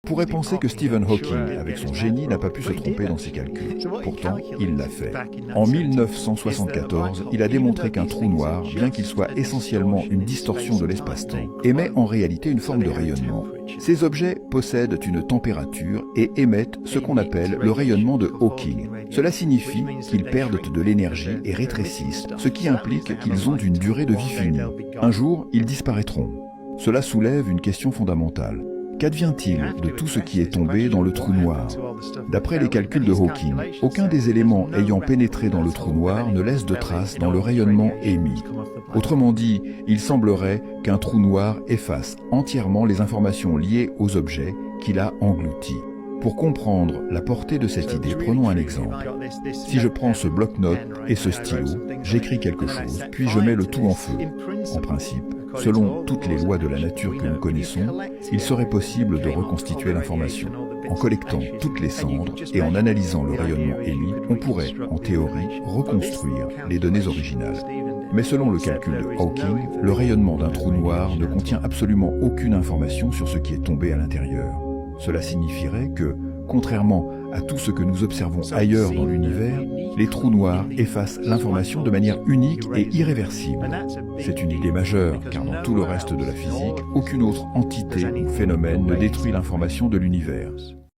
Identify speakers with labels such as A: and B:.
A: On pourrait penser que Stephen Hawking, avec son génie, n'a pas pu se tromper dans ses calculs. Pourtant, il l'a fait. En 1974, il a démontré qu'un trou noir, bien qu'il soit essentiellement une distorsion de l'espace-temps, émet en réalité une forme de rayonnement. Ces objets possèdent une température et émettent ce qu'on appelle le rayonnement de Hawking. Cela signifie qu'ils perdent de l'énergie et rétrécissent, ce qui implique qu'ils ont une durée de vie finie. Un jour, ils disparaîtront. Cela soulève une question fondamentale. Qu'advient-il de tout ce qui est tombé dans le trou noir? D'après les calculs de Hawking, aucun des éléments ayant pénétré dans le trou noir ne laisse de traces dans le rayonnement émis. Autrement dit, il semblerait qu'un trou noir efface entièrement les informations liées aux objets qu'il a engloutis. Pour comprendre la portée de cette idée, prenons un exemple. Si je prends ce bloc-notes et ce stylo, j'écris quelque chose, puis je mets le tout en feu. En principe, selon toutes les lois de la nature que nous connaissons, il serait possible de reconstituer l'information. En collectant toutes les cendres et en analysant le rayonnement émis, on pourrait, en théorie, reconstruire les données originales. Mais selon le calcul de Hawking, le rayonnement d'un trou noir ne contient absolument aucune information sur ce qui est tombé à l'intérieur. Cela signifierait que, contrairement à tout ce que nous observons ailleurs dans l'univers, les trous noirs effacent l'information de manière unique et irréversible. C'est une idée majeure, car dans tout le reste de la physique, aucune autre entité ou phénomène ne détruit l'information de l'univers.